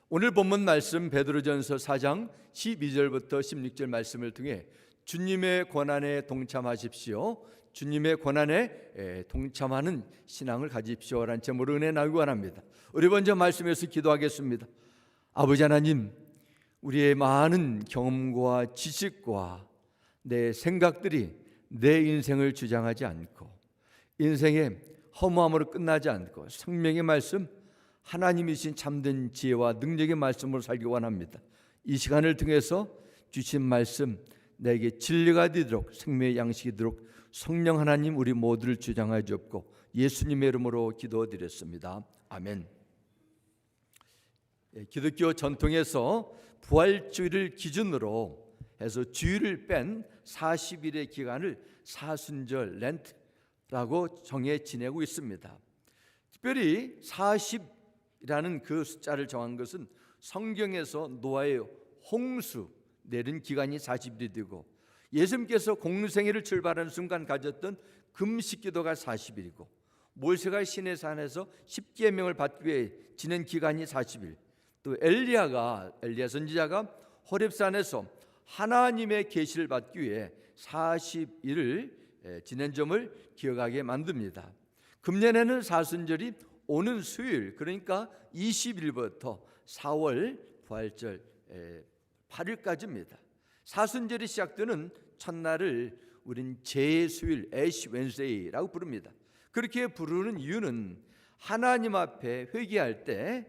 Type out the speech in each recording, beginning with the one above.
오늘 본문 말씀 베드로전서 4장 12절부터 16절 말씀을 통해 주님의 고난에 동참하십시오, 주님의 고난에 동참하는 신앙을 가집시오라는 제목으로 은혜 나누기 원합니다. 우리 먼저 말씀에서 기도하겠습니다. 아버지 하나님, 우리의 많은 경험과 지식과 내 생각들이 내 인생을 주장하지 않고 인생의 허무함으로 끝나지 않고 생명의 말씀, 하나님이신 참된 지혜와 능력의 말씀으로 살기 원합니다. 이 시간을 통해서 주신 말씀 내게 진리가 되도록, 생명의 양식이 되도록 성령 하나님 우리 모두를 주장하여 주옵고 예수님의 이름으로 기도드렸습니다. 아멘. 기독교 전통에서 부활주일을 기준으로 해서 주일을 뺀 40일의 기간을 사순절 렌트라고 정해 지내고 있습니다. 특별히 40이라는 그 숫자를 정한 것은 성경에서 노아의 홍수 내린 기간이 40일이 되고 예수님께서 공생애를 출발하는 순간 가졌던 금식기도가 40일이고 모세가 시내산에서 십계명을 받기 위해 지낸 기간이 40일, 또 엘리야 선지자가 호렙산에서 하나님의 계시를 받기 위해 40일을 지낸 점을 기억하게 만듭니다. 금년에는 사순절이 오는 수요일, 그러니까 20일부터 4월 부활절 8일까지입니다. 사순절이 시작되는 첫날을 우린 제수일, 애쉬 웬스데이라고 부릅니다. 그렇게 부르는 이유는 하나님 앞에 회개할 때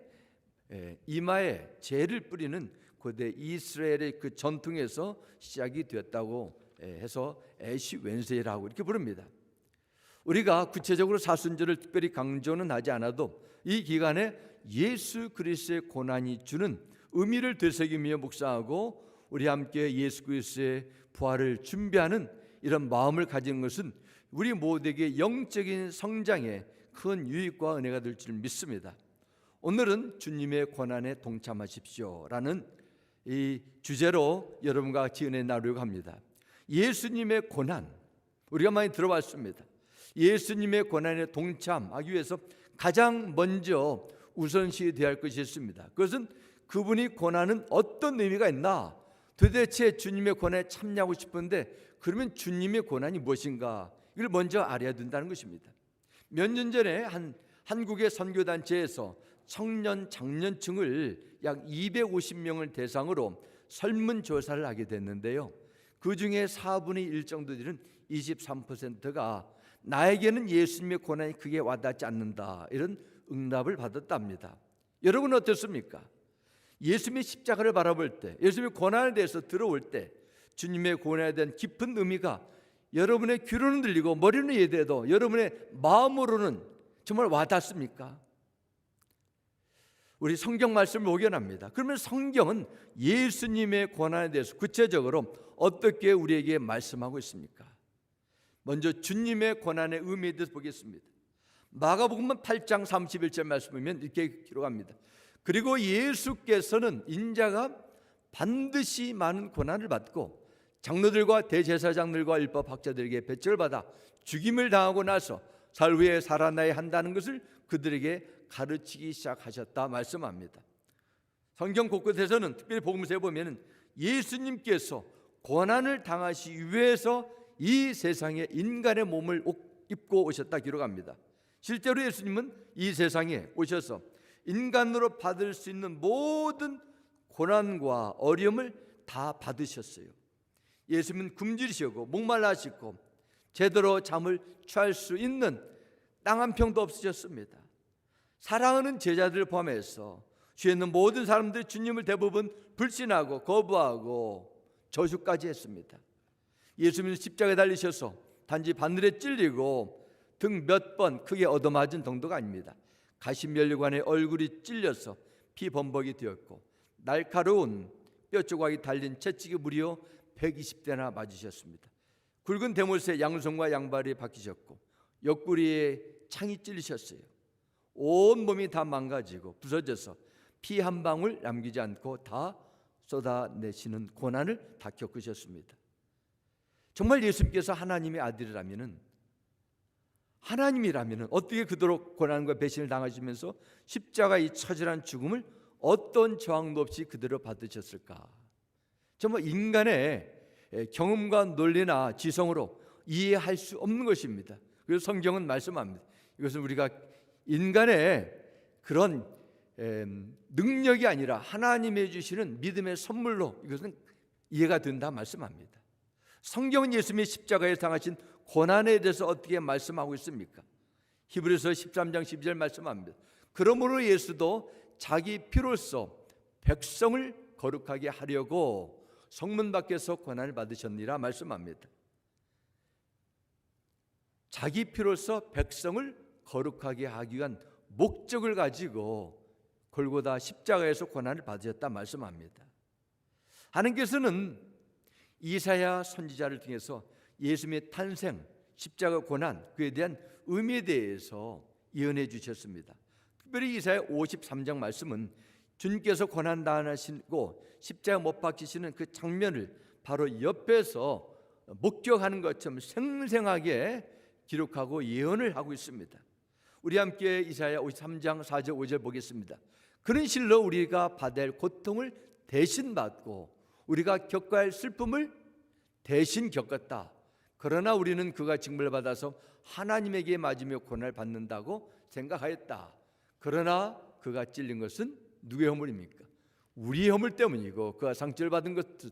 이마에 재를 뿌리는 고대 이스라엘의 그 전통에서 시작이 되었다고 해서 애쉬 웬스데이라고 이렇게 부릅니다. 우리가 구체적으로 사순절을 특별히 강조는 하지 않아도 이 기간에 예수 그리스도의 고난이 주는 의미를 되새기며 묵상하고 우리 함께 예수 그리스도의 부활을 준비하는 이런 마음을 가지는 것은 우리 모두에게 영적인 성장에 큰 유익과 은혜가 될 줄 믿습니다. 오늘은 주님의 고난에 동참하십시오라는 이 주제로 여러분과 같이 은혜 나누려고 합니다. 예수님의 고난, 우리가 많이 들어봤습니다. 예수님의 고난에 동참하기 위해서 가장 먼저 우선시 되어야 할 것이 있습니다. 그것은 그분이 고난은 어떤 의미가 있나, 도대체 주님의 고난에 참여하고 싶은데 그러면 주님의 고난이 무엇인가, 이걸 먼저 알아야 된다는 것입니다. 몇 년 전에 한국의 선교단체에서 청년 장년층을 약 250명을 대상으로 설문조사를 하게 됐는데요, 그 중에 4분의 1 정도 되는 23%가 나에게는 예수님의 고난이 크게 와닿지 않는다, 이런 응답을 받았답니다. 여러분은 어떻습니까? 예수님의 십자가를 바라볼 때, 예수님의 고난에 대해서 들어올 때 주님의 고난에 대한 깊은 의미가 여러분의 귀로는 들리고 머리는 이해돼도 여러분의 마음으로는 정말 와닿습니까? 우리 성경 말씀을 목연합니다. 그러면 성경은 예수님의 고난에 대해서 구체적으로 어떻게 우리에게 말씀하고 있습니까? 먼저 주님의 고난의 의미에 대해서 보겠습니다. 마가복음 8장 31절 말씀이면 이렇게 기록합니다. 그리고 예수께서는 인자가 반드시 많은 고난을 받고 장로들과 대제사장들과 율법학자들에게 배척을 받아 죽임을 당하고 나서 사흘 후에 살아나야 한다는 것을 그들에게 가르치기 시작하셨다 말씀합니다. 성경 곳곳에서는 특별히 복음서에 보면 예수님께서 고난을 당하시기 위해서 이 세상에 인간의 몸을 입고 오셨다 기록합니다. 실제로 예수님은 이 세상에 오셔서 인간으로 받을 수 있는 모든 고난과 어려움을 다 받으셨어요. 예수님은 굶주리시고 목말라 하시고 제대로 잠을 취할 수 있는 땅 한 평도 없으셨습니다. 사랑하는 제자들을 포함해서 주위에 있는 모든 사람들이 주님을 대부분 불신하고 거부하고 저주까지 했습니다. 예수님은 십자가에 달리셔서 단지 바늘에 찔리고 등 몇 번 크게 얻어맞은 정도가 아닙니다. 가시면류관에 얼굴이 찔려서 피범벅이 되었고 날카로운 뼈 조각이 달린 채찍이 무려 120대나 맞으셨습니다. 굵은 대못에 양손과 양발이 박히셨고 옆구리에 창이 찔리셨어요. 온 몸이 다 망가지고 부서져서 피 한 방울 남기지 않고 다 쏟아내시는 고난을 다 겪으셨습니다. 정말 예수님께서 하나님의 아들이라면, 하나님이라면 어떻게 그토록 고난과 배신을 당하시면서 십자가 이 처절한 죽음을 어떤 저항도 없이 그대로 받으셨을까? 정말 인간의 경험과 논리나 지성으로 이해할 수 없는 것입니다. 그래서 성경은 말씀합니다. 이것은 우리가 인간의 그런 능력이 아니라 하나님이 주시는 믿음의 선물로 이것은 이해가 된다 말씀합니다. 성경은 예수님의 십자가에 당하신 고난에 대해서 어떻게 말씀하고 있습니까? 히브리서 13장 12절 말씀합니다. 그러므로 예수도 자기 피로써 백성을 거룩하게 하려고 성문 밖에서 고난을 받으셨느니라 말씀합니다. 자기 피로써 백성을 거룩하게 하기 위한 목적을 가지고 골고다 십자가에서 고난을 받으셨다 말씀합니다. 하나님께서는 이사야 선지자를 통해서 예수님의 탄생, 십자가 고난, 그에 대한 의미에 대해서 예언해 주셨습니다. 특별히 이사야 53장 말씀은 주님께서 고난 당하시고 십자가 못 박히시는 그 장면을 바로 옆에서 목격하는 것처럼 생생하게 기록하고 예언을 하고 있습니다. 우리 함께 이사야 53장 4절 5절 보겠습니다. 그런 실로 우리가 받을 고통을 대신 받고 우리가 겪어야 할 슬픔을 대신 겪었다. 그러나 우리는 그가 징벌을 받아서 하나님에게 맞으며 고난을 받는다고 생각하였다. 그러나 그가 찔린 것은 누구의 허물입니까? 우리의 허물 때문이고 그가 상처를 받은 것은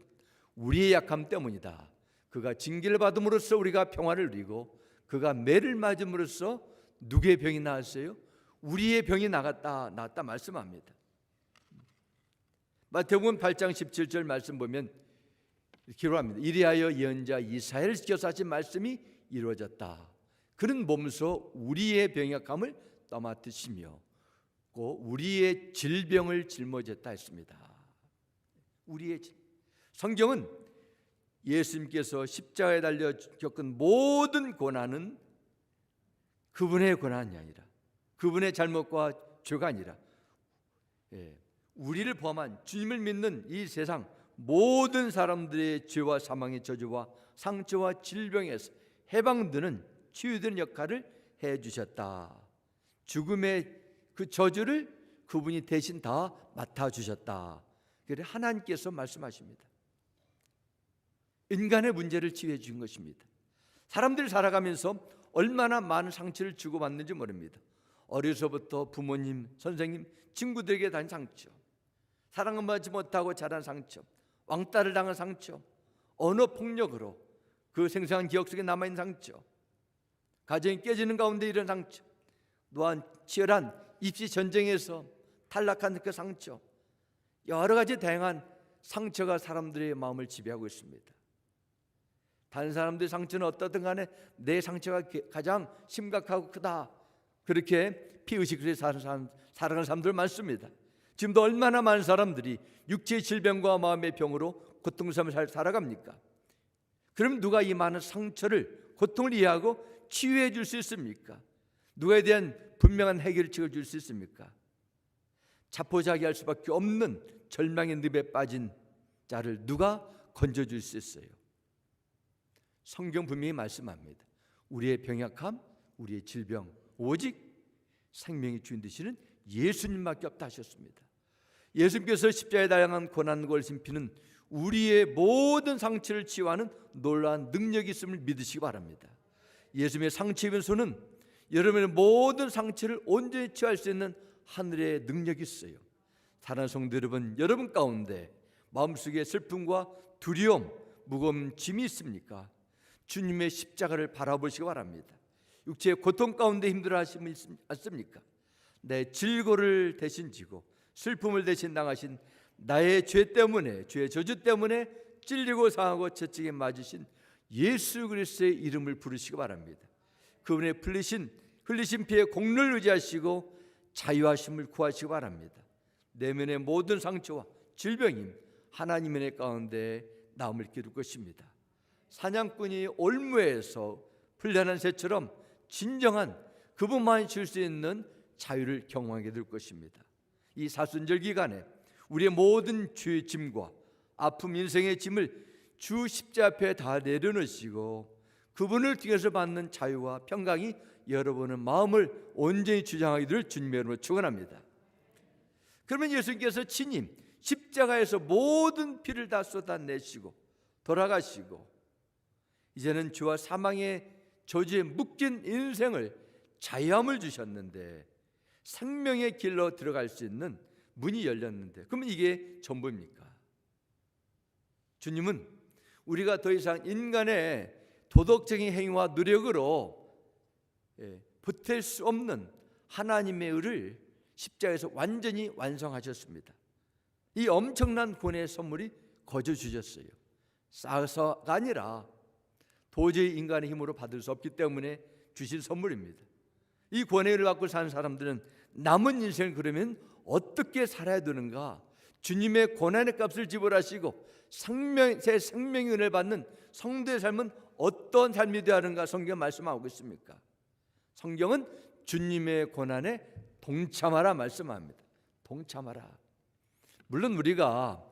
우리의 약함 때문이다. 그가 징계를 받음으로써 우리가 평화를 누리고 그가 매를 맞음으로써 누구의 병이 나았어요? 우리의 병이 나았다 말씀합니다. 마태복음 8장 17절 말씀 보면 기록합니다. 이리하여 예언자 이사야를 시켜서 하신 말씀이 이루어졌다. 그는 몸소 우리의 병약함을 떠맡으시며 우리의 질병을 짊어졌다 했습니다. 우리의 성경은 예수님께서 십자가에 달려 겪은 모든 고난은 그분의 고난이 아니라 그분의 잘못과 죄가 아니라 우리를 포함한 주님을 믿는 이 세상 모든 사람들의 죄와 사망의 저주와 상처와 질병에서 해방되는 치유되는 역할을 해주셨다. 죽음의 그 저주를 그분이 대신 다 맡아주셨다. 그래서 하나님께서 말씀하십니다. 인간의 문제를 치유해 주신 것입니다. 사람들이 살아가면서 얼마나 많은 상처를 주고받는지 모릅니다. 어려서부터 부모님, 선생님, 친구들에게 단 상처, 사랑을 받지 못하고 자란 상처, 왕따를 당한 상처, 언어 폭력으로 그 생생한 기억 속에 남아있는 상처, 가정이 깨지는 가운데 이런 상처, 또한 치열한 입시 전쟁에서 탈락한 그 상처, 여러 가지 다양한 상처가 사람들의 마음을 지배하고 있습니다. 다른 사람들의 상처는 어떻든 간에 내 상처가 가장 심각하고 크다, 그렇게 피의식을 살아가는 사람들 많습니다. 지금도 얼마나 많은 사람들이 육체의 질병과 마음의 병으로 고통스러움을 살아갑니까? 그럼 누가 이 많은 상처를, 고통을 이해하고 치유해 줄 수 있습니까? 누가에 대한 분명한 해결책을 줄 수 있습니까? 자포자기할 수밖에 없는 절망의 늪에 빠진 자를 누가 건져줄 수 있어요? 성경 분명히 말씀합니다. 우리의 병약함, 우리의 질병, 오직 생명의 주인 되시는 예수님밖에 없다 하셨습니다. 예수님께서 십자가에 달려간 고난과 걸신 우리의 모든 상처를 치유하는 놀라운 능력이 있음을 믿으시기 바랍니다. 예수님의 상처 입은 손은 여러분의 모든 상처를 온전히 치유할 수 있는 하늘의 능력이 있어요. 사랑하는 성도 여러분, 여러분 가운데 마음속에 슬픔과 두려움, 무거운 짐이 있습니까? 주님의 십자가를 바라보시기 바랍니다. 육체의 고통 가운데 힘들어하심이 있습니까? 내 질고를 대신 지고 슬픔을 대신 당하신 나의 죄 때문에, 죄의 저주 때문에 찔리고 상하고 채찍에 맞으신 예수 그리스도의 이름을 부르시기 바랍니다. 그분의 흘리신 피의 공로를 의지하시고 자유하심을 구하시기 바랍니다. 내면의 모든 상처와 질병이 하나님의 은혜 가운데 나음을 기를 것입니다. 사냥꾼이 올무에서 풀려난 새처럼 진정한 그분만이 줄 수 있는 자유를 경험하게 될 것입니다. 이 사순절 기간에 우리의 모든 죄의 짐과 아픔, 인생의 짐을 주 십자 앞에 다 내려놓으시고 그분을 통해서 받는 자유와 평강이 여러분의 마음을 온전히 주장하게 될 주님의 이름으로 축원합니다. 그러면 예수님께서 친히 십자가에서 모든 피를 다 쏟아내시고 돌아가시고 이제는 죄와 사망의 저주에 묶인 인생을 자유함을 주셨는데 생명의 길로 들어갈 수 있는 문이 열렸는데 그러면 이게 전부입니까? 주님은 우리가 더 이상 인간의 도덕적인 행위와 노력으로 보탤 수 없는 하나님의 의를 십자가에서 완전히 완성하셨습니다. 이 엄청난 구원의 선물이 거저 주셨어요. 쌓아서가 아니라 도저히 인간의 힘으로 받을 수 없기 때문에 주신 선물입니다. 이 구원의 의를 갖고 사는 사람들은 남은 인생을 그러면 어떻게 살아야 되는가? 주님의 고난의 값을 지불하시고 새 생명의 은혜를 받는 성도의 삶은 어떤 삶이 되어야 하는가 성경 말씀하고 있습니까? 성경은 주님의 고난에 동참하라 말씀합니다. 동참하라. 물론 우리가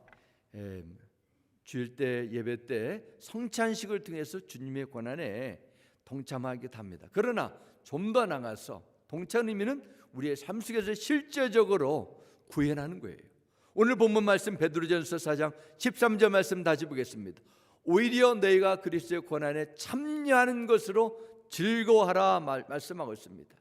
주일 때 예배 때 성찬식을 통해서 주님의 고난에 동참하기도 합니다. 그러나 좀 더 나가서 동참 의미는 우리의 삶 속에서 실제적으로 구현하는 거예요. 오늘 본문 말씀 베드로전서 4장 13절 말씀 다시 보겠습니다. 오히려 너희가 그리스도의 고난에 참여하는 것으로 즐거워하라 말씀하고 있습니다.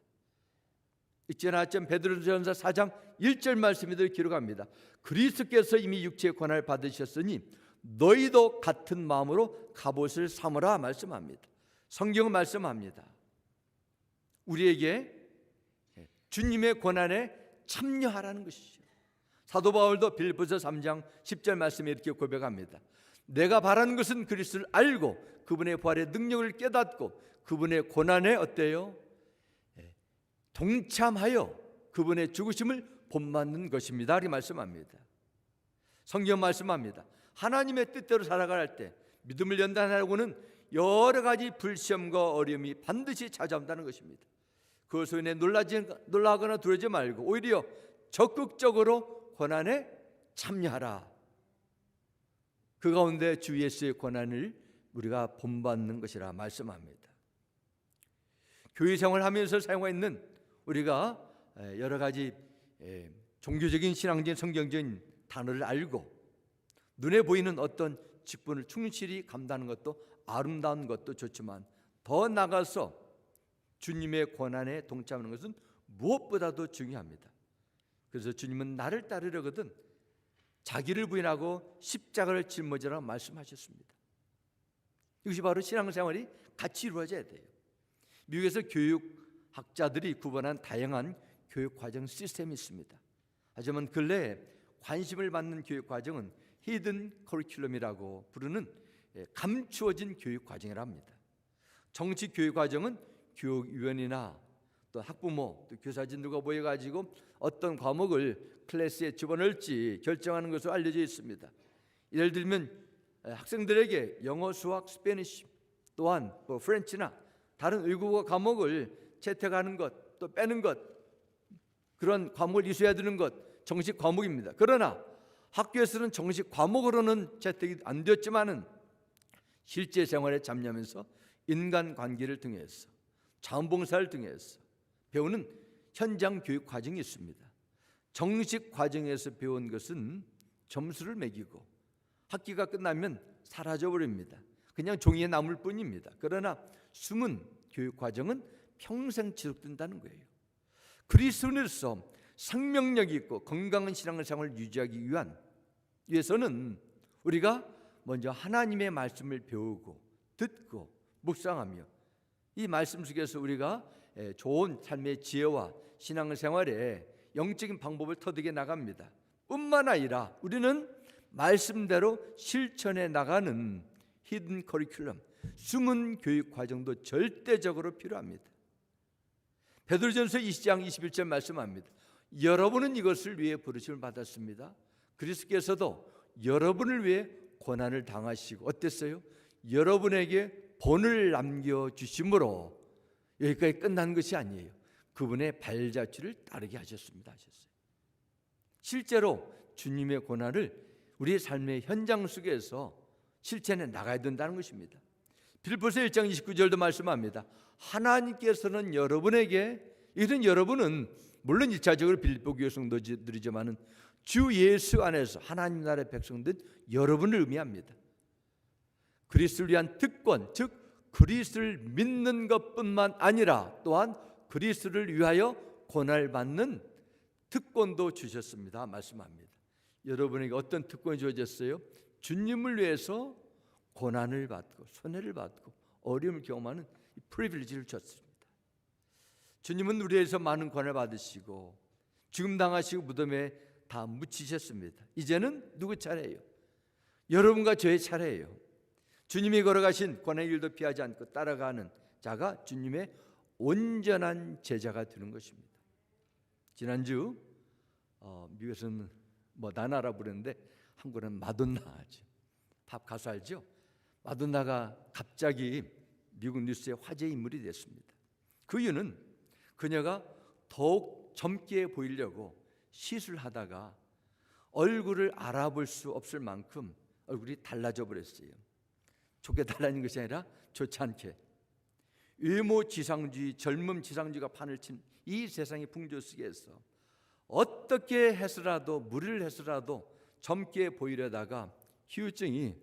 잊지 않았죠? 베드로전서 4장 1절 말씀을 기록합니다. 그리스도께서 이미 육체의 고난을 받으셨으니 너희도 같은 마음으로 갑옷을 삼으라 말씀합니다. 성경은 말씀합니다. 우리에게 주님의 고난에 참여하라는 것이죠. 사도 바울도 빌립보서 3장 10절 말씀에 이렇게 고백합니다. 내가 바라는 것은 그리스도를 알고 그분의 부활의 능력을 깨닫고 그분의 고난에 어때요? 동참하여 그분의 죽으심을 본받는 것입니다. 이렇게 말씀합니다. 성경 말씀합니다. 하나님의 뜻대로 살아갈 때 믿음을 연단하려고는 여러 가지 불시험과 어려움이 반드시 찾아온다는 것입니다. 그것으로 인해 놀라거나 두려워하지 말고 오히려 적극적으로 고난에 참여하라. 그 가운데 주 예수의 고난을 우리가 본받는 것이라 말씀합니다. 교회 생활하면서 사용하고 있는 우리가 여러 가지 종교적인 신앙적인 성경적인 단어를 알고 눈에 보이는 어떤 직분을 충실히 감당하는 것도 아름다운 것도 좋지만 더 나가서 주님의 고난에 동참하는 것은 무엇보다도 중요합니다. 그래서 주님은 나를 따르려거든 자기를 부인하고 십자가를 짊어지라 말씀하셨습니다. 이것이 바로 신앙생활이 같이 이루어져야 돼요. 미국에서 교육학자들이 구분한 다양한 교육과정 시스템이 있습니다. 하지만 근래에 관심을 받는 교육과정은 히든 커리큘럼이라고 부르는 감추어진 교육과정이라 합니다. 정식 교육과정은 교육위원이나 또 학부모 또 교사진들과 모여가지고 어떤 과목을 클래스에 집어넣을지 결정하는 것으로 알려져 있습니다. 예를 들면 학생들에게 영어, 수학, 스페니쉬 또한 프렌치나 다른 외국어 과목을 채택하는 것 또 빼는 것 그런 과목을 이수해야 되는 것 정식 과목입니다. 그러나 학교에서는 정식 과목으로는 채택이 안 되었지만은 실제 생활에 참여하면서 인간관계를 통해서 자원봉사를 통해서 배우는 현장 교육 과정이 있습니다. 정식 과정에서 배운 것은 점수를 매기고 학기가 끝나면 사라져버립니다. 그냥 종이에 남을 뿐입니다. 그러나 숨은 교육 과정은 평생 지속된다는 거예요. 그리스도인으로서 생명력 있고 건강한 신앙생활을 유지하기 위해서는 우리가 먼저 하나님의 말씀을 배우고 듣고 묵상하며 이 말씀 속에서 우리가 좋은 삶의 지혜와 신앙생활에 영적인 방법을 터득해 나갑니다. 뿐만 아니라 우리는 말씀대로 실천해 나가는 히든 커리큘럼, 숨은 교육 과정도 절대적으로 필요합니다. 베드로전서 20장 21절 말씀합니다. 여러분은 이것을 위해 부르심을 받았습니다. 그리스도께서도 여러분을 위해 고난을 당하시고 어땠어요? 여러분에게 본을 남겨주심으로 여기까지 끝난 것이 아니에요. 그분의 발자취를 따르게 하셨습니다. 실제로 주님의 고난을 우리의 삶의 현장 속에서 실천해 나가야 된다는 것입니다. 빌립보서 1장 29절도 말씀합니다. 하나님께서는 여러분에게 이런 여러분은 물론 1차적으로 빌립보 교회 성도들이지만은 주 예수 안에서 하나님 나라의 백성들 여러분을 의미합니다. 그리스도를 위한 특권, 즉 그리스도를 믿는 것뿐만 아니라 또한 그리스도를 위하여 고난을 받는 특권도 주셨습니다. 말씀합니다. 여러분에게 어떤 특권이 주어졌어요? 주님을 위해서 고난을 받고 손해를 받고 어려움을 경험하는 프리빌리지를 줬습니다. 주님은 우리에 대해서 많은 고난을 받으시고 죽음 당하시고 무덤에 다 묻히셨습니다. 이제는 누구 차례예요? 여러분과 저의 차례예요. 주님이 걸어가신 고난의 길도 피하지 않고 따라가는 자가 주님의 온전한 제자가 되는 것입니다. 지난주 미국에서는 나나라 부르는데 한국은 마돈나죠. 팝 가수 알죠? 마돈나가 갑자기 미국 뉴스의 화제 인물이 됐습니다. 그 이유는 그녀가 더욱 젊게 보이려고 시술하다가 얼굴을 알아볼 수 없을 만큼 얼굴이 달라져 버렸어요. 좋게 달라진 것이 아니라 좋지 않게. 외모 지상주의, 젊음 지상주의가 판을 친 이 세상의 풍조 속에서 어떻게 해서라도 무리를 해서라도 젊게 보이려다가 후유증이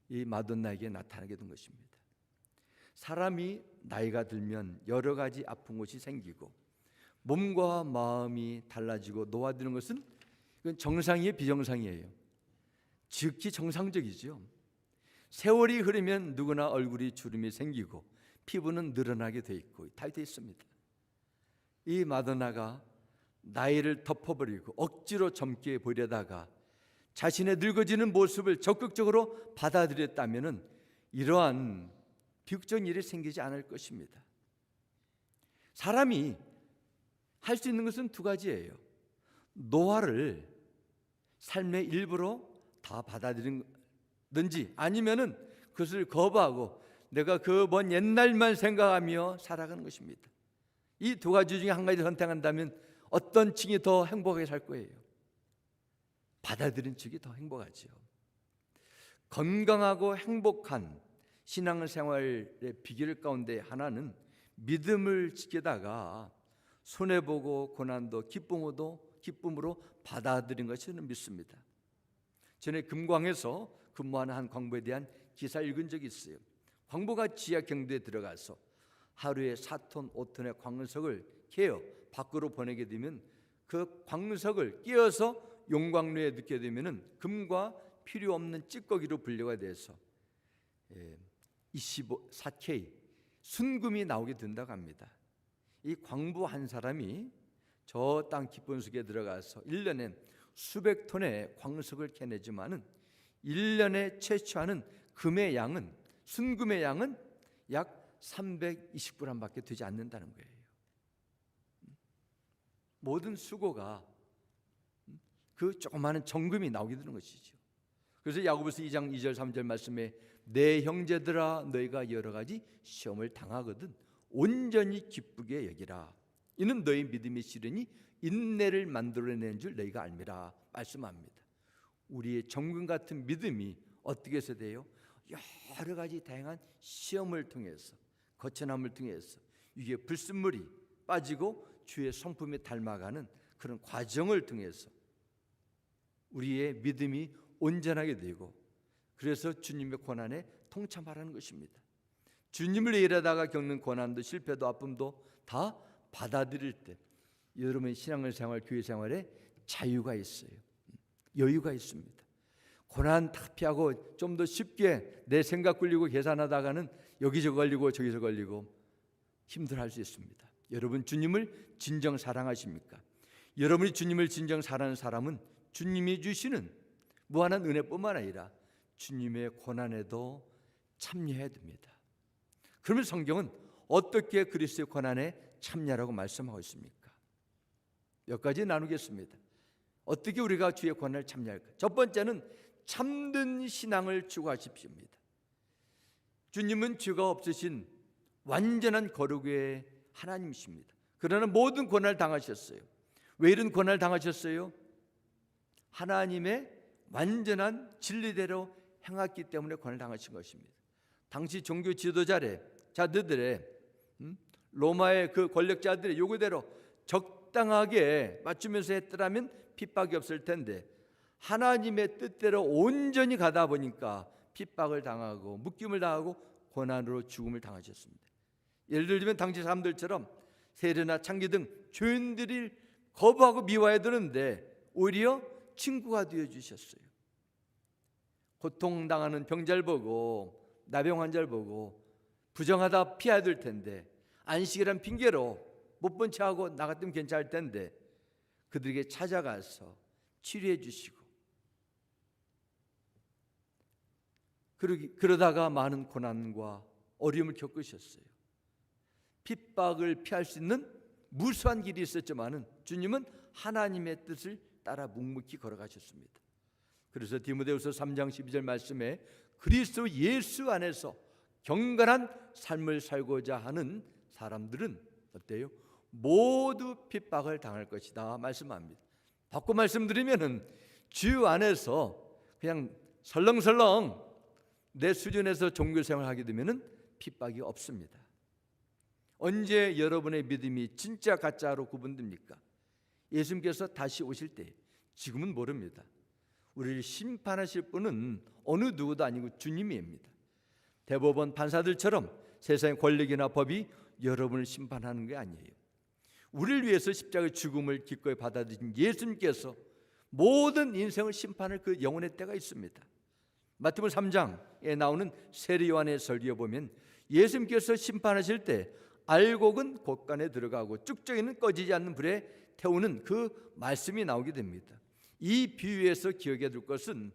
이 마돈나에게 나타나게 된 것입니다. 사람이 나이가 들면 여러 가지 아픈 것이 생기고 몸과 마음이 달라지고 노화되는 것은 이건 정상이에요, 비정상이에요? 즉히 정상적이죠. 세월이 흐르면 누구나 얼굴이 주름이 생기고 피부는 늘어나게 돼 있고 다 돼 있습니다. 이 마돈나가 나이를 덮어버리고 억지로 젊게 보이려다가 자신의 늙어지는 모습을 적극적으로 받아들였다면 이러한 비극적인 일이 생기지 않을 것입니다. 사람이 할 수 있는 것은 두 가지예요. 노화를 삶의 일부로 다 받아들이든지 아니면은 그것을 거부하고 내가 그 먼 옛날만 생각하며 살아가는 것입니다. 이 두 가지 중에 한 가지 선택한다면 어떤 층이 더 행복하게 살 거예요? 받아들인 측이 더 행복하죠. 건강하고 행복한 신앙생활의 비결 가운데 하나는 믿음을 지키다가 손해보고 고난도 기쁨으로 받아들인 것이 저는 믿습니다. 전에 금광에서 근무하는 한 광부에 대한 기사 읽은 적이 있어요. 광부가 지하 경도에 들어가서 하루에 4톤, 5톤의 광석을 캐어 밖으로 보내게 되면 그 광석을 끼어서 용광로에 넣게 되면 금과 필요 없는 찌꺼기로 분류가 돼서 24K 순금이 나오게 된다고 합니다. 이 광부 한 사람이 저 땅 깊은 속에 들어가서 1년에 수백 톤의 광석을 캐내지만은 1년에 채취하는 금의 양은 순금의 양은 약 320g밖에 되지 않는다는 거예요. 모든 수고가 그 조그마한 정금이 나오게 되는 것이죠. 그래서 야고보서 2장 2절 3절 말씀에 내 형제들아 너희가 여러 가지 시험을 당하거든 온전히 기쁘게 여기라. 이는 너희 믿음이 시르니 인내를 만들어내는 줄 너희가 알미라 말씀합니다. 우리의 정금 같은 믿음이 어떻게 해서 돼요? 여러 가지 다양한 시험을 통해서 거쳐남을 통해서 이게 불순물이 빠지고 주의 성품에 닮아가는 그런 과정을 통해서 우리의 믿음이 온전하게 되고 그래서 주님의 고난에 통참하라는 것입니다. 주님을 일하다가 겪는 고난도 실패도 아픔도 다 받아들일 때 여러분의 신앙생활, 교회생활에 자유가 있어요. 여유가 있습니다. 고난 다 피하고 좀 더 쉽게 내 생각 굴리고 계산하다가는 여기서 걸리고 저기서 걸리고 힘들어할 수 있습니다. 여러분 주님을 진정 사랑하십니까? 여러분이 주님을 진정 사랑하는 사람은 주님이 주시는 무한한 은혜뿐만 아니라 주님의 고난에도 참여해야 됩니다. 그러면 성경은 어떻게 그리스도의 고난에 참여하라고 말씀하고 있습니까? 몇 가지 나누겠습니다. 어떻게 우리가 주의 고난을 참여할까? 첫 번째는 참된 신앙을 추구하십시오입니다. 주님은 죄가 없으신 완전한 거룩의 하나님이십니다. 그러나 모든 고난을 당하셨어요. 왜 이런 고난을 당하셨어요? 하나님의 완전한 진리대로 행했기 때문에 고난을 당하신 것입니다. 당시 종교 지도자들의 로마의 그 권력자들의 요구대로 적당하게 맞추면서 했더라면 핍박이 없을 텐데 하나님의 뜻대로 온전히 가다 보니까 핍박을 당하고 묶임을 당하고 고난으로 죽음을 당하셨습니다. 예를 들면 당시 사람들처럼 세례나 창기 등 죄인들이 거부하고 미워해 드는데 오히려 친구가 되어주셨어요. 고통당하는 병자를 보고 나병 환자를 보고 부정하다 피해야 될 텐데 안식이란 핑계로 못 본 체하고 나 같으면 괜찮을 텐데 그들에게 찾아가서 치료해 주시고 그러다가 많은 고난과 어려움을 겪으셨어요. 핍박을 피할 수 있는 무수한 길이 있었지만은 주님은 하나님의 뜻을 따라 묵묵히 걸어가셨습니다. 그래서 디모데후서 3장 12절 말씀에 그리스도 예수 안에서 경건한 삶을 살고자 하는 사람들은 어때요? 모두 핍박을 당할 것이다 말씀합니다. 바꿔 말씀드리면은 주 안에서 그냥 설렁설렁 내 수준에서 종교생활을 하게 되면은 핍박이 없습니다. 언제 여러분의 믿음이 진짜 가짜로 구분됩니까? 예수님께서 다시 오실 때, 지금은 모릅니다. 우리를 심판하실 분은 어느 누구도 아니고 주님입니다. 대법원 판사들처럼 세상의 권력이나 법이 여러분을 심판하는 게 아니에요. 우리를 위해서 십자가의 죽음을 기꺼이 받아들인 예수님께서 모든 인생을 심판할 그 영혼의 때가 있습니다. 마태복음 3장에 나오는 세례 요한의 설교에 보면 예수님께서 심판하실 때 알곡은 곳간에 들어가고 쭉정이는 꺼지지 않는 불에 태우는 그 말씀이 나오게 됩니다. 이 비유에서 기억해야 될 것은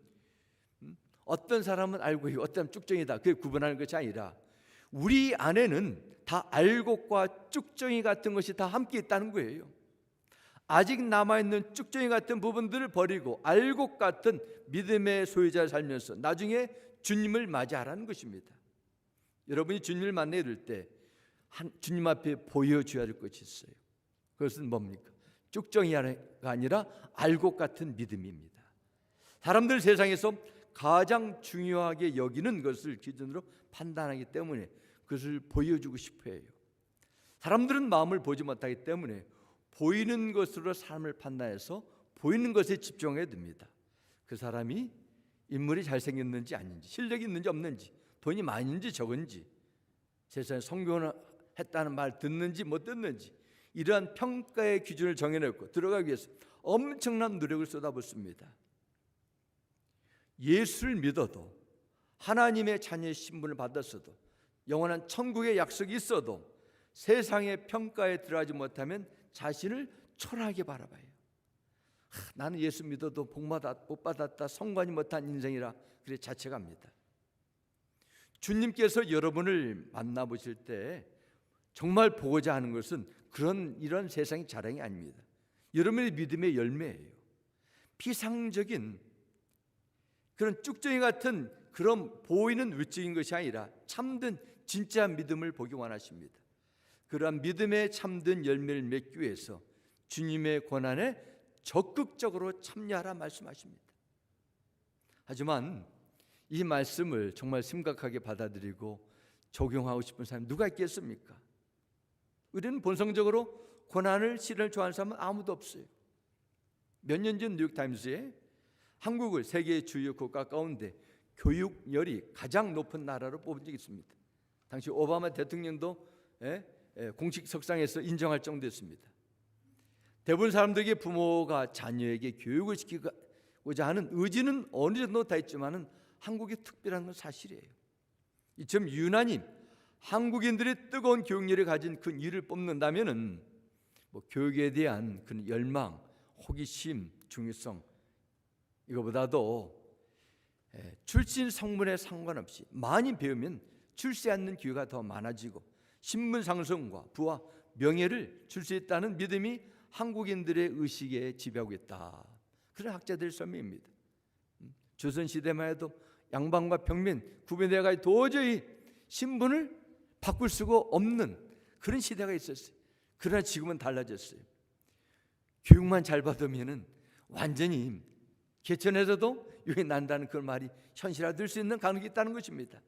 어떤 사람은 알곡이고 어떤 사람은 쭉정이다, 그게 구분하는 것이 아니라 우리 안에는 다 알곡과 쭉정이 같은 것이 다 함께 있다는 거예요. 아직 남아있는 쭉정이 같은 부분들을 버리고 알곡 같은 믿음의 소유자를 살면서 나중에 주님을 맞이하라는 것입니다. 여러분이 주님을 만나야 될 때 주님 앞에 보여줘야 할 것이 있어요. 그것은 뭡니까? 쭉정이가 아니라 알곡 같은 믿음입니다. 사람들 세상에서 가장 중요하게 여기는 것을 기준으로 판단하기 때문에 그것을 보여주고 싶어 해요. 사람들은 마음을 보지 못하기 때문에 보이는 것으로 삶을 판단해서 보이는 것에 집중해야 됩니다. 그 사람이 인물이 잘생겼는지 아닌지, 실력이 있는지 없는지, 돈이 많은지 적은지, 세상에 성공을 했다는 말 듣는지 못 듣는지, 이러한 평가의 기준을 정해놓고 들어가기 위해서 엄청난 노력을 쏟아붓습니다. 예수를 믿어도 하나님의 자녀의 신분을 받았어도 영원한 천국의 약속이 있어도 세상의 평가에 들어가지 못하면 자신을 초라하게 바라봐요. 나는 예수 믿어도 복 못 받았다, 성관이 못한 인생이라 그래 자책합니다. 주님께서 여러분을 만나보실 때 정말 보고자 하는 것은 이런 세상의 자랑이 아닙니다. 여러분의 믿음의 열매예요. 피상적인 그런 쭉정이 같은 그런 보이는 외적인 것이 아니라 참된 진짜 믿음을 보기 원하십니다. 그러한 믿음의 참된 열매를 맺기 위해서 주님의 고난에 적극적으로 참여하라 말씀하십니다. 하지만 이 말씀을 정말 심각하게 받아들이고 적용하고 싶은 사람이 누가 있겠습니까? 우리는 본성적으로 고난을 시련을 좋아하는 사람은 아무도 없어요. 몇 년 전 뉴욕타임스에 한국을 세계의 주요 국가 가운데 교육열이 가장 높은 나라로 뽑은 적이 있습니다. 당시 오바마 대통령도 공식 석상에서 인정할 정도였습니다. 대부분 사람들에게 부모가 자녀에게 교육을 시키고자 하는 의지는 어느 정도 다 있지만은 한국이 특별한 건 사실이에요. 이처럼 유난히 한국인들의 뜨거운 교육열을 가진 그 이유를 뽑는다면은 교육에 대한 그 열망, 호기심, 중요성, 이거보다도 출신 성분에 상관없이 많이 배우면 출세 않는 기회가 더 많아지고 신분 상승과 부와 명예를 줄 수 있다는 믿음이 한국인들의 의식에 지배하고 있다. 그런 학자들의 설명입니다. 조선시대만 해도 양반과 평민 구분되어가 도저히 신분을 바꿀 수가 없는 그런 시대가 있었어요. 그러나 지금은 달라졌어요. 교육만 잘 받으면은 완전히 개천에서도 유행이 난다는 그 말이 현실화될 수 있는 가능성이 있다는 것입니다.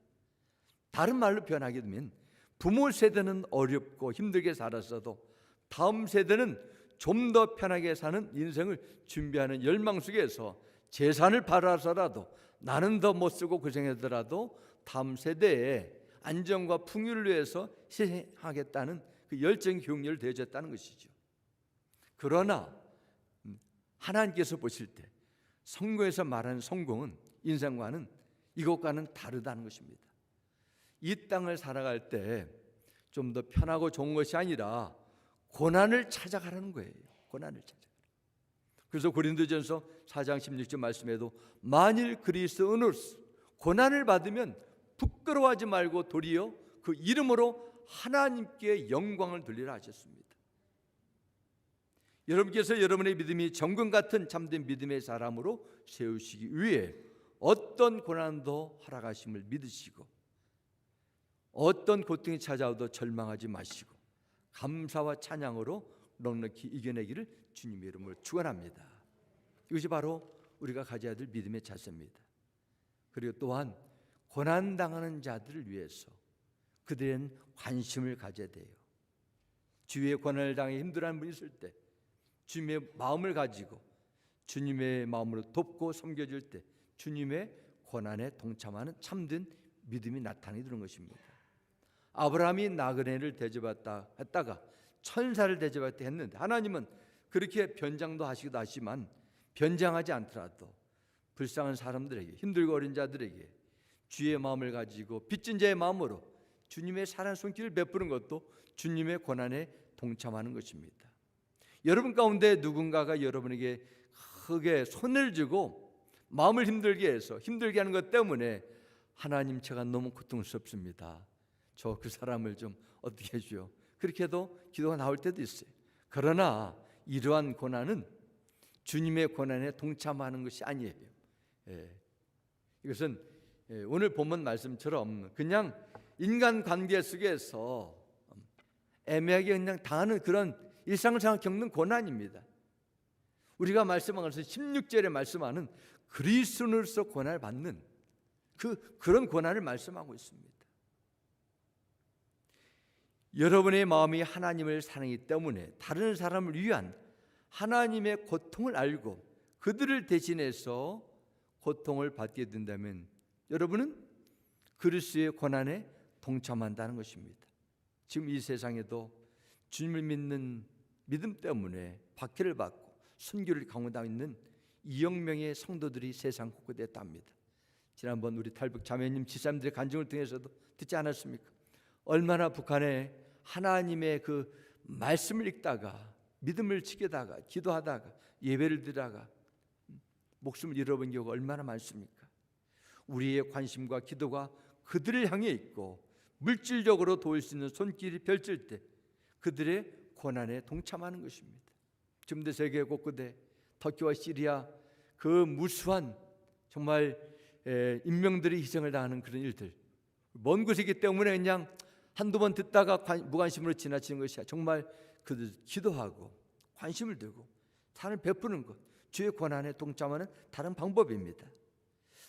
다른 말로 표현하게 되면 부모 세대는 어렵고 힘들게 살았어도 다음 세대는 좀 더 편하게 사는 인생을 준비하는 열망 속에서 재산을 팔아서라도 나는 더 못 쓰고 고생하더라도 다음 세대의 안정과 풍요를 위해서 희생하겠다는 그 열정 교육열을 되어졌다는 것이죠. 그러나 하나님께서 보실 때 성경에서 말하는 성공은 인생과는 이것과는 다르다는 것입니다. 이 땅을 살아갈 때 좀 더 편하고 좋은 것이 아니라 고난을 찾아가라는 거예요. 고난을 찾아가라. 그래서 고린도전서 4장 16절 말씀에도 만일 그리스도인으로 고난을 받으면 부끄러워하지 말고 도리어 그 이름으로 하나님께 영광을 돌리라 하셨습니다. 여러분께서 여러분의 믿음이 정금 같은 참된 믿음의 사람으로 세우시기 위해 어떤 고난도 허락하심을 믿으시고 어떤 고통이 찾아와도 절망하지 마시고 감사와 찬양으로 넉넉히 이겨내기를 주님의 이름으로 축원합니다. 이것이 바로 우리가 가져야 될 믿음의 자세입니다. 그리고 또한 고난당하는 자들을 위해서 그들은 관심을 가져야 돼요. 주위에 고난을 당해 힘들어하는 분이 있을 때 주님의 마음을 가지고 주님의 마음으로 돕고 섬겨줄 때 주님의 고난에 동참하는 참된 믿음이 나타나는 것입니다. 아브라함이 나그네를 대접했다 했다가 천사를 대접했다 했는데 하나님은 그렇게 변장도 하시기도 하지만 변장하지 않더라도 불쌍한 사람들에게 힘들고 어린 자들에게 주의 마음을 가지고 빚진 자의 마음으로 주님의 사랑 손길을 베푸는 것도 주님의 고난에 동참하는 것입니다. 여러분 가운데 누군가가 여러분에게 크게 손을 쥐고 마음을 힘들게 해서 힘들게 하는 것 때문에 하나님 제가 너무 고통스럽습니다. 저 그 사람을 좀 어떻게 해줘요. 그렇게 해도 기도가 나올 때도 있어요. 그러나 이러한 고난은 주님의 고난에 동참하는 것이 아니에요. 이것은 오늘 본문 말씀처럼 그냥 인간관계 속에서 애매하게 그냥 당하는 그런 일상생활 겪는 고난입니다. 우리가 말씀한 것은 16절에 말씀하는 그리스도인으로서 고난을 받는 그런 고난을 말씀하고 있습니다. 여러분의 마음이 하나님을 사랑하기 때문에 다른 사람을 위한 하나님의 고통을 알고 그들을 대신해서 고통을 받게 된다면 여러분은 그리스도의 고난에 동참한다는 것입니다. 지금 이 세상에도 주님을 믿는 믿음 때문에 박해를 받고 순교를 강요하고 있는 2억 명의 성도들이 세상 곳곳에 있답니다. 지난번 우리 탈북 자매님 지사님들의 간증을 통해서도 듣지 않았습니까? 얼마나 북한에 하나님의 그 말씀을 읽다가 믿음을 지키다가 기도하다가 예배를 드리다가 목숨을 잃어본 경우가 얼마나 많습니까? 우리의 관심과 기도가 그들을 향해 있고 물질적으로 도울 수 있는 손길이 펼칠 때 그들의 고난에 동참하는 것입니다. 지금도 세계 곳곳에 터키와 시리아 그 무수한 정말 인명들이 희생을 당하는 그런 일들, 먼 곳이기 때문에 그냥 한두 번 듣다가 무관심으로 지나치는 것이 아니라 정말 그들 기도하고 관심을 두고 사랑을 베푸는 것, 주의 고난에 동참하는 다른 방법입니다.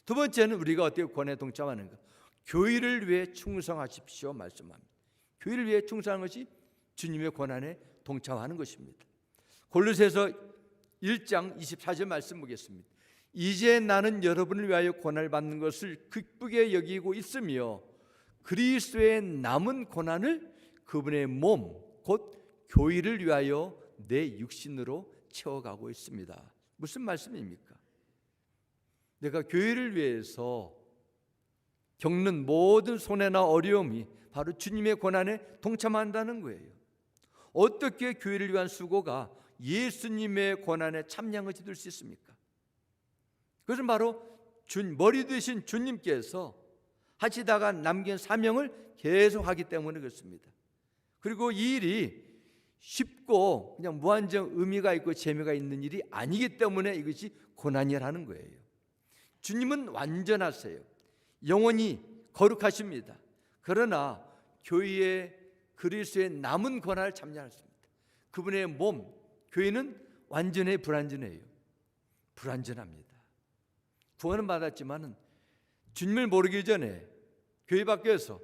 두 번째는 우리가 어떻게 고난에 동참하는가? 교회를 위해 충성하십시오 말씀합니다. 교회를 위해 충성하는 것이 주님의 고난에 동참하는 것입니다. 골로새서 1장 24절 말씀 보겠습니다. 이제 나는 여러분을 위하여 고난을 받는 것을 기쁘게 여기고 있으며 그리스도의 남은 고난을 그분의 몸 곧 교회를 위하여 내 육신으로 채워가고 있습니다. 무슨 말씀입니까? 내가 교회를 위해서 겪는 모든 손해나 어려움이 바로 주님의 고난에 동참한다는 거예요. 어떻게 교회를 위한 수고가 예수님의 고난에 참여한 것이 될 수 있습니까? 그것은 바로 머리 되신 주님께서 하시다가 남긴 사명을 계속하기 때문에 그렇습니다. 그리고 이 일이 쉽고 그냥 무한정 의미가 있고 재미가 있는 일이 아니기 때문에 이것이 고난이라는 거예요. 주님은 완전하세요. 영원히 거룩하십니다. 그러나 교회의 그리스도의 남은 고난을 참여하십니다. 그분의 몸, 교회는 완전해 불완전해요? 불완전합니다. 구원은 받았지만 주님을 모르기 전에 교회 밖에서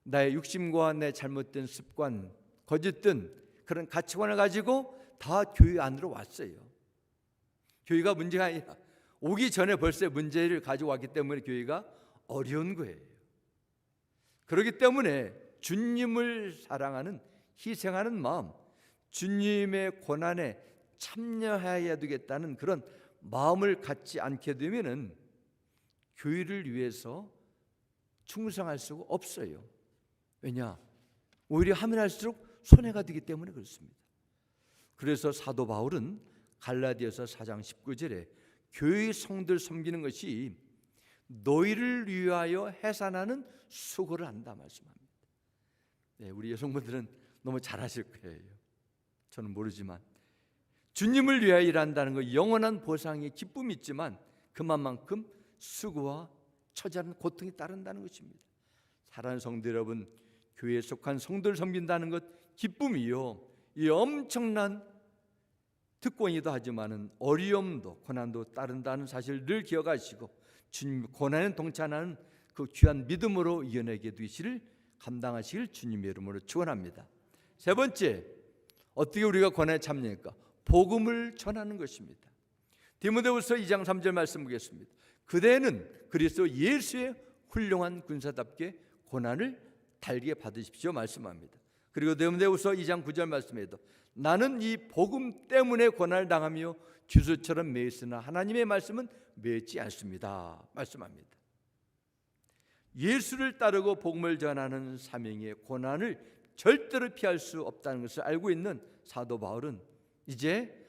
나의 육심과 내 잘못된 습관, 거짓된 그런 가치관을 가지고 다 교회 안으로 왔어요. 교회가 문제가 아니라 오기 전에 벌써 문제를 가지고 왔기 때문에 교회가 어려운 거예요. 그렇기 때문에 주님을 사랑하는, 희생하는 마음, 주님의 고난에 참여해야 되겠다는 그런 마음을 갖지 않게 되면은 교회를 위해서 충성할 수가 없어요. 왜냐? 오히려 하면 할수록 손해가 되기 때문에 그렇습니다. 그래서 사도 바울은 갈라디아서 4장 19절에 교회의 성도를 섬기는 것이 너희를 위하여 해산하는 수고를 한다 말씀합니다. 네, 우리 여성분들은 너무 잘하실 거예요. 저는 모르지만 주님을 위하여 일한다는 것, 영원한 보상의 기쁨이 있지만 그만큼 수고와 처절한 고통이 따른다는 것입니다. 사랑하는 성도 여러분, 교회에 속한 성도를 섬긴다는 것 기쁨이요, 이 엄청난 특권이기도 하지만은 어려움도 고난도 따른다는 사실을 늘 기억하시고 주님 고난에 동참하는 그 귀한 믿음으로 이겨내게 되시를 감당하시길 주님의 이름으로 축원합니다. 세 번째, 어떻게 우리가 고난에 참여할까? 복음을 전하는 것입니다. 디모데후서 2장 3절 말씀 보겠습니다. 그대는 그리스도 예수의 훌륭한 군사답게 고난을 달게 받으십시오 말씀합니다. 그리고 디모데후서 2장 9절 말씀에도 나는 이 복음 때문에 고난을 당하며 주술처럼 매였으나 하나님의 말씀은 매지 않습니다 말씀합니다. 예수를 따르고 복음을 전하는 사명의 고난을 절대로 피할 수 없다는 것을 알고 있는 사도 바울은 이제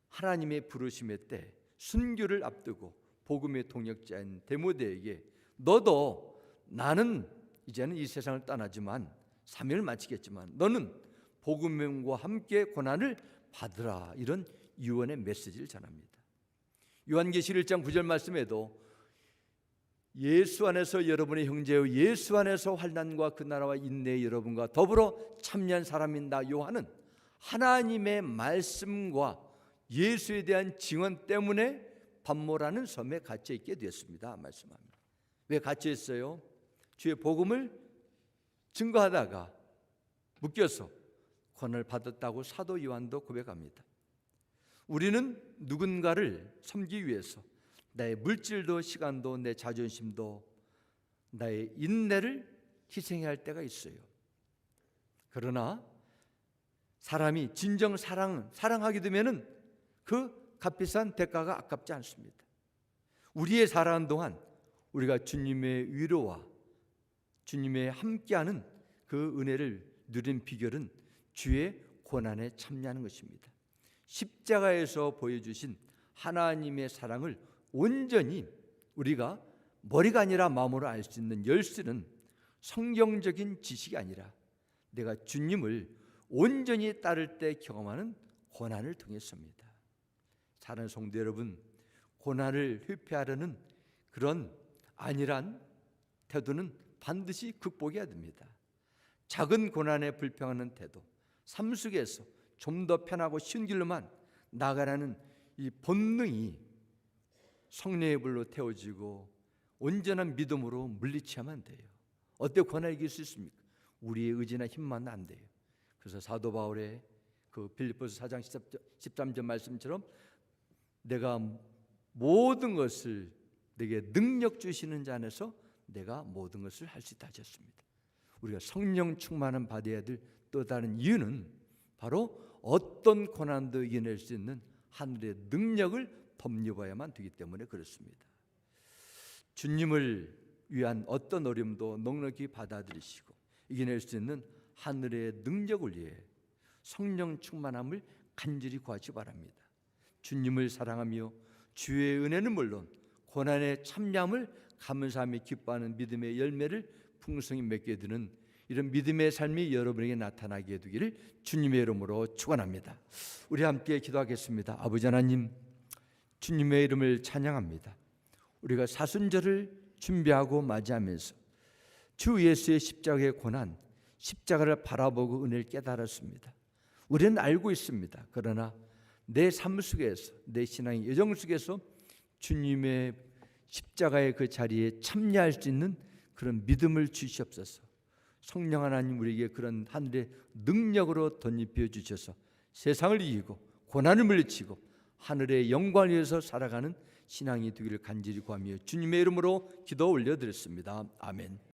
하나님의 부르심의 때 순교를 앞두고 복음의 동역자인 디모데에게 너도 나는 이제는 이 세상을 떠나지만 사명을 마치겠지만 너는 복음과 함께 고난을 받으라, 이런 유언의 메시지를 전합니다. 요한계시록 1장 9절 말씀에도 예수 안에서 여러분의 형제요 예수 안에서 환난과 그 나라와 인내의 여러분과 더불어 참여한 사람인다. 요한은 하나님의 말씀과 예수에 대한 증언 때문에 반모라는 섬에 갇혀 있게 되었습니다 말씀합니다. 왜 갇혀 있어요? 주의 복음을 증거하다가 묶여서 고난을 받았다고 사도 요한도 고백합니다. 우리는 누군가를 섬기기 위해서 나의 물질도 시간도 내 자존심도 나의 인내를 희생해야 할 때가 있어요. 그러나 사람이 진정 사랑하게 되면은 그 값비싼 대가가 아깝지 않습니다. 우리의 살아가는 동안 우리가 주님의 위로와 주님의 함께하는 그 은혜를 누린 비결은 주의 고난에 참여하는 것입니다. 십자가에서 보여주신 하나님의 사랑을 온전히 우리가 머리가 아니라 마음으로 알 수 있는 열쇠는 성경적인 지식이 아니라 내가 주님을 온전히 따를 때 경험하는 고난을 통해서입니다. 사랑하는 성도 여러분, 고난을 회피하려는 그런 안일한 태도는 반드시 극복해야 됩니다. 작은 고난에 불평하는 태도, 삶 속에서 좀 더 편하고 쉬운 길로만 나가라는 이 본능이 성령의 불로 태워지고 온전한 믿음으로 물리쳐야만 돼요. 어때 고난을 이길 수 있습니까? 우리의 의지나 힘만 안 돼요. 그래서 사도 바울의 그 빌립보서 4장 13절 말씀처럼 내가 모든 것을 내게 능력 주시는 자 안에서 내가 모든 것을 할 수 있다 하셨습니다. 우리가 성령 충만함 받아야 될 또 다른 이유는 바로 어떤 고난도 이겨낼 수 있는 하늘의 능력을 덧입어야만 되기 때문에 그렇습니다. 주님을 위한 어떤 어려움도 넉넉히 받아들이시고 이겨낼 수 있는 하늘의 능력을 위해 성령 충만함을 간절히 구하시 바랍니다. 주님을 사랑하며 주의 은혜는 물론 고난에 참여함을 감사하며 기뻐하는 믿음의 열매를 풍성히 맺게 되는 이런 믿음의 삶이 여러분에게 나타나게 되기를 주님의 이름으로 축원합니다. 우리 함께 기도하겠습니다. 아버지 하나님, 주님의 이름을 찬양합니다. 우리가 사순절을 준비하고 맞이하면서 주 예수의 십자가의 고난, 십자가를 바라보고 은혜를 깨달았습니다. 우리는 알고 있습니다. 그러나 내 삶 속에서, 내 신앙의 여정 속에서 주님의 십자가의 그 자리에 참여할 수 있는 그런 믿음을 주시옵소서. 성령 하나님, 우리에게 그런 하늘의 능력으로 덧입혀 주셔서 세상을 이기고 고난을 물리치고 하늘의 영광을 위해서 살아가는 신앙이 되기를 간절히 구하며 주님의 이름으로 기도 올려드렸습니다. 아멘.